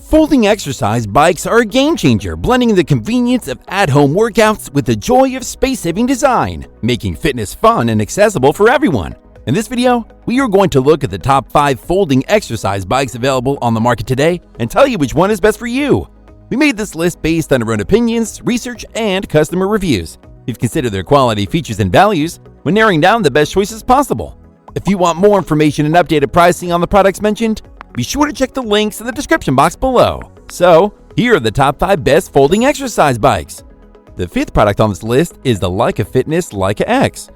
Folding exercise bikes are a game changer, blending the convenience of at-home workouts with the joy of space-saving design, making fitness fun and accessible for everyone. In this video, we are going to look at the top 5 folding exercise bikes available on the market today and tell you which one is best for you. We made this list based on our own opinions, research, and customer reviews. We've considered their quality, features, and values when narrowing down the best choices possible. If you want more information and updated pricing on the products mentioned, be sure to check the links in the description box below. So, here are the top 5 best folding exercise bikes. The 5th product on this list is the Leikefitness LEIKE X.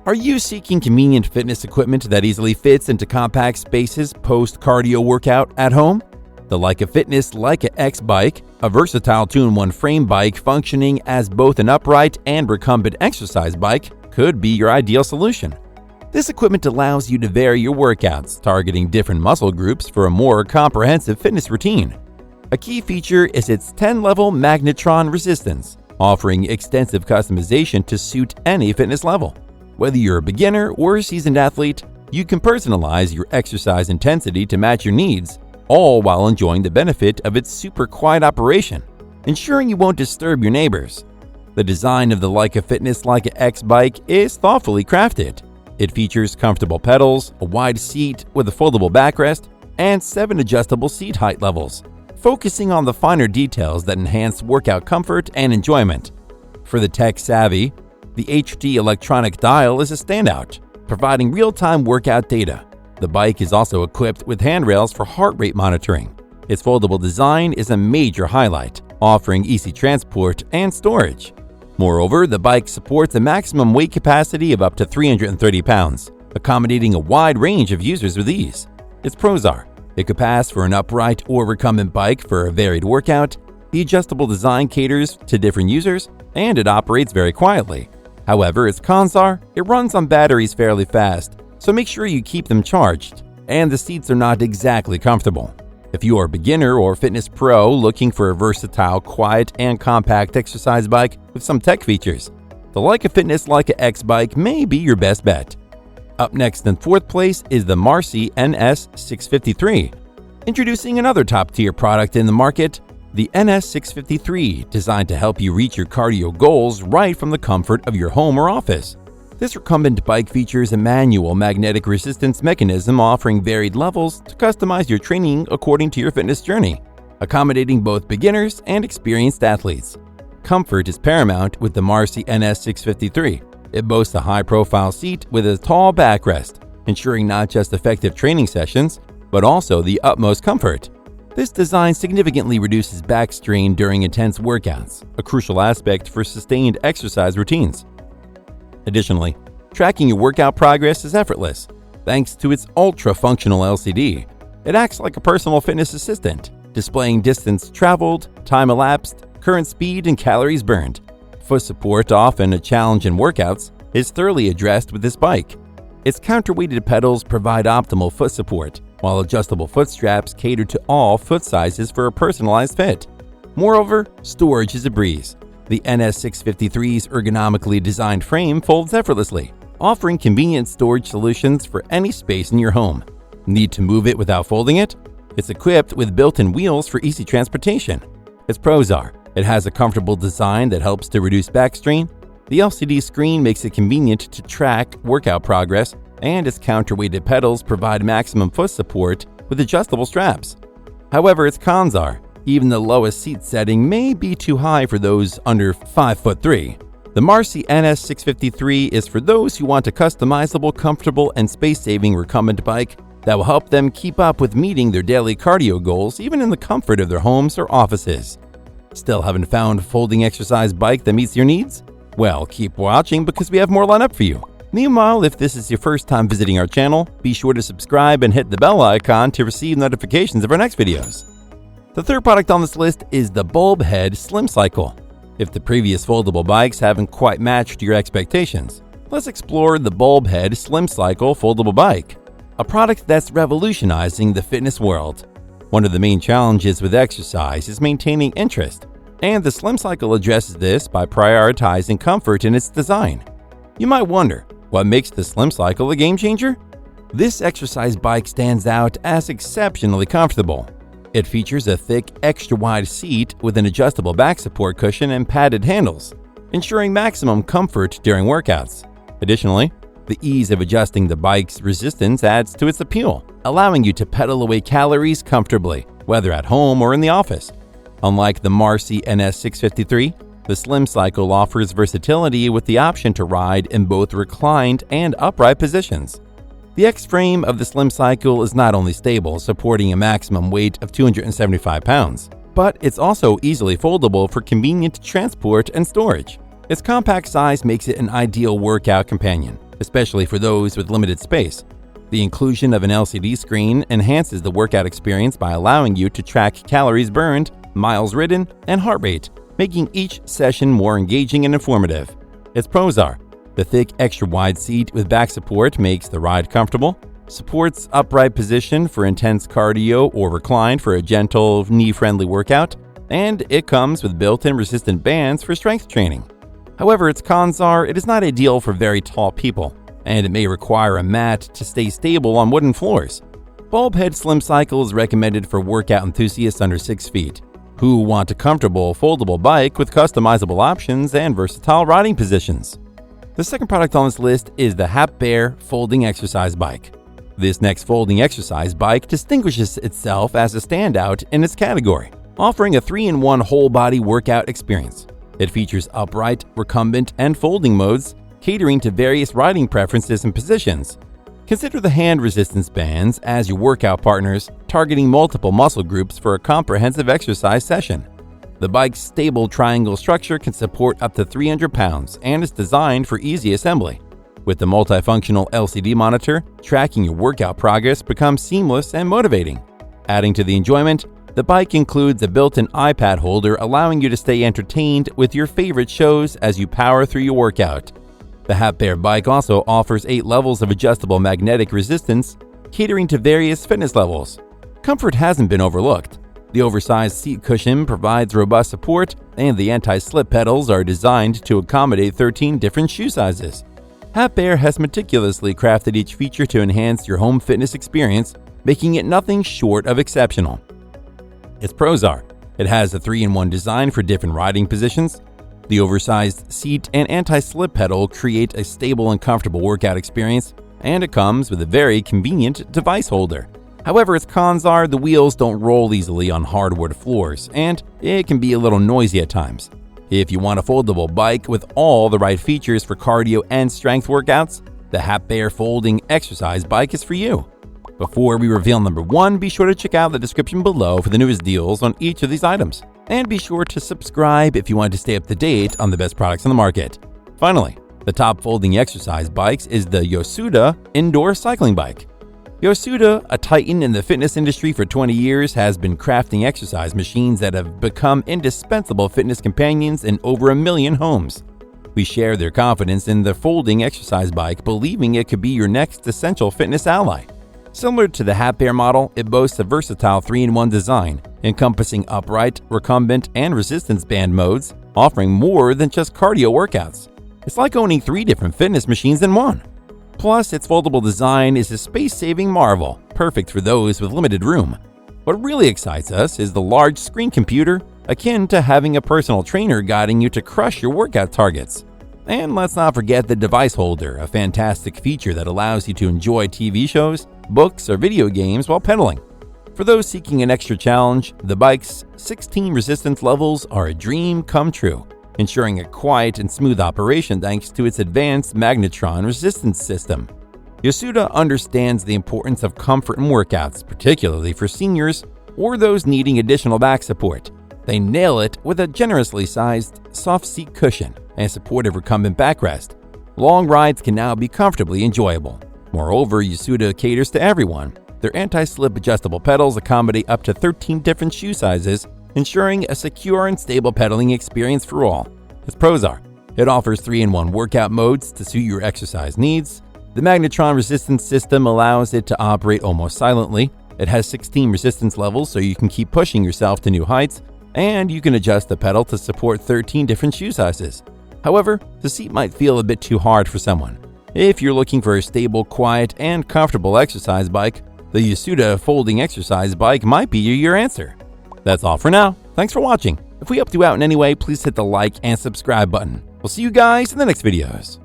Are you seeking convenient fitness equipment that easily fits into compact spaces post-cardio workout at home? The Leikefitness LEIKE X bike, a versatile 2-in-1 frame bike functioning as both an upright and recumbent exercise bike, could be your ideal solution. This equipment allows you to vary your workouts, targeting different muscle groups for a more comprehensive fitness routine. A key feature is its 10-level magnetron resistance, offering extensive customization to suit any fitness level. Whether you're a beginner or a seasoned athlete, you can personalize your exercise intensity to match your needs, all while enjoying the benefit of its super quiet operation, ensuring you won't disturb your neighbors. The design of the Leikefitness LEIKE X bike is thoughtfully crafted. It features comfortable pedals, a wide seat with a foldable backrest, and 7 adjustable seat height levels, focusing on the finer details that enhance workout comfort and enjoyment. For the tech-savvy, the HD electronic dial is a standout, providing real-time workout data. The bike is also equipped with handrails for heart rate monitoring. Its foldable design is a major highlight, offering easy transport and storage. Moreover, the bike supports a maximum weight capacity of up to 330 pounds, accommodating a wide range of users with ease. Its pros are: it could pass for an upright or recumbent bike for a varied workout, the adjustable design caters to different users, and it operates very quietly. However, its cons are: it runs on batteries fairly fast, so make sure you keep them charged, and the seats are not exactly comfortable. If you are a beginner or fitness pro looking for a versatile, quiet, and compact exercise bike with some tech features, the Leikefitness LEIKE X bike may be your best bet. Up next in 4th place is the Marcy NS-653. Introducing another top-tier product in the market, the NS-653, designed to help you reach your cardio goals right from the comfort of your home or office. This recumbent bike features a manual magnetic resistance mechanism offering varied levels to customize your training according to your fitness journey, accommodating both beginners and experienced athletes. Comfort is paramount with the Marcy NS-653. It boasts a high-profile seat with a tall backrest, ensuring not just effective training sessions, but also the utmost comfort. This design significantly reduces back strain during intense workouts, a crucial aspect for sustained exercise routines. Additionally, tracking your workout progress is effortless, thanks to its ultra-functional LCD. It acts like a personal fitness assistant, displaying distance traveled, time elapsed, current speed, and calories burned. Foot support, often a challenge in workouts, is thoroughly addressed with this bike. Its counterweighted pedals provide optimal foot support, while adjustable foot straps cater to all foot sizes for a personalized fit. Moreover, storage is a breeze. The NS-653's ergonomically designed frame folds effortlessly, offering convenient storage solutions for any space in your home. Need to move it without folding it? It's equipped with built-in wheels for easy transportation. Its pros are: it has a comfortable design that helps to reduce back strain, the LCD screen makes it convenient to track workout progress, and its counterweighted pedals provide maximum foot support with adjustable straps. However, its cons are: even the lowest seat setting may be too high for those under 5'3". The Marcy NS-653 is for those who want a customizable, comfortable, and space-saving recumbent bike that will help them keep up with meeting their daily cardio goals even in the comfort of their homes or offices. Still haven't found a folding exercise bike that meets your needs? Well, keep watching because we have more lined up for you. Meanwhile, if this is your first time visiting our channel, be sure to subscribe and hit the bell icon to receive notifications of our next videos. The 3rd product on this list is the BulbHead Slim Cycle. If the previous foldable bikes haven't quite matched your expectations, let's explore the BulbHead Slim Cycle foldable bike, a product that's revolutionizing the fitness world. One of the main challenges with exercise is maintaining interest, and the Slim Cycle addresses this by prioritizing comfort in its design. You might wonder, what makes the Slim Cycle a game changer? This exercise bike stands out as exceptionally comfortable. It features a thick, extra-wide seat with an adjustable back support cushion and padded handles, ensuring maximum comfort during workouts. Additionally, the ease of adjusting the bike's resistance adds to its appeal, allowing you to pedal away calories comfortably, whether at home or in the office. Unlike the Marcy NS-653, the Slim Cycle offers versatility with the option to ride in both reclined and upright positions. The X-frame of the Slim Cycle is not only stable, supporting a maximum weight of 275 pounds, but it's also easily foldable for convenient transport and storage. Its compact size makes it an ideal workout companion, especially for those with limited space. The inclusion of an LCD screen enhances the workout experience by allowing you to track calories burned, miles ridden, and heart rate, making each session more engaging and informative. Its pros are: the thick, extra-wide seat with back support makes the ride comfortable, supports upright position for intense cardio or reclined for a gentle, knee-friendly workout, and it comes with built-in resistant bands for strength training. However, its cons are it is not ideal for very tall people, and it may require a mat to stay stable on wooden floors. BulbHead Slim Cycle is recommended for workout enthusiasts under 6 feet, who want a comfortable, foldable bike with customizable options and versatile riding positions. The second product on this list is the HAPBEAR Folding Exercise Bike. This next folding exercise bike distinguishes itself as a standout in its category, offering a 3-in-1 whole-body workout experience. It features upright, recumbent, and folding modes, catering to various riding preferences and positions. Consider the hand resistance bands as your workout partners, targeting multiple muscle groups for a comprehensive exercise session. The bike's stable triangle structure can support up to 300 pounds and is designed for easy assembly. With the multifunctional LCD monitor, tracking your workout progress becomes seamless and motivating. Adding to the enjoyment, the bike includes a built-in iPad holder, allowing you to stay entertained with your favorite shows as you power through your workout. The HAPBEAR bike also offers 8 levels of adjustable magnetic resistance, catering to various fitness levels. Comfort hasn't been overlooked. The oversized seat cushion provides robust support, and the anti-slip pedals are designed to accommodate 13 different shoe sizes. HAPBEAR has meticulously crafted each feature to enhance your home fitness experience, making it nothing short of exceptional. Its pros are: it has a 3-in-1 design for different riding positions. The oversized seat and anti-slip pedal create a stable and comfortable workout experience, and it comes with a very convenient device holder. However, its cons are the wheels don't roll easily on hardwood floors, and it can be a little noisy at times. If you want a foldable bike with all the right features for cardio and strength workouts, the HAPBEAR Folding Exercise Bike is for you. Before we reveal number 1, be sure to check out the description below for the newest deals on each of these items. And be sure to subscribe if you want to stay up to date on the best products on the market. Finally, the top folding exercise bikes is the YOSUDA Indoor Cycling Bike. YOSUDA, a titan in the fitness industry for 20 years, has been crafting exercise machines that have become indispensable fitness companions in over 1 million homes. We share their confidence in the folding exercise bike, believing it could be your next essential fitness ally. Similar to the HAPBEAR model, it boasts a versatile 3-in-1 design, encompassing upright, recumbent, and resistance band modes, offering more than just cardio workouts. It's like owning 3 different fitness machines in one. Plus, its foldable design is a space-saving marvel, perfect for those with limited room. What really excites us is the large screen computer, akin to having a personal trainer guiding you to crush your workout targets. And let's not forget the device holder, a fantastic feature that allows you to enjoy TV shows, books, or video games while pedaling. For those seeking an extra challenge, the bike's 16 resistance levels are a dream come true, ensuring a quiet and smooth operation thanks to its advanced magnetron resistance system. YOSUDA understands the importance of comfort in workouts, particularly for seniors or those needing additional back support. They nail it with a generously sized soft seat cushion and supportive recumbent backrest. Long rides can now be comfortably enjoyable. Moreover, YOSUDA caters to everyone. Their anti-slip adjustable pedals accommodate up to 13 different shoe sizes, ensuring a secure and stable pedaling experience for all. Its pros are: it offers 3-in-1 workout modes to suit your exercise needs. The magnetron resistance system allows it to operate almost silently. It has 16 resistance levels, so you can keep pushing yourself to new heights, and you can adjust the pedal to support 13 different shoe sizes. However, the seat might feel a bit too hard for someone. If you're looking for a stable, quiet, and comfortable exercise bike, the YOSUDA folding exercise bike might be your answer. That's all for now. Thanks for watching. If we helped you out in any way, please hit the like and subscribe button. We'll see you guys in the next videos.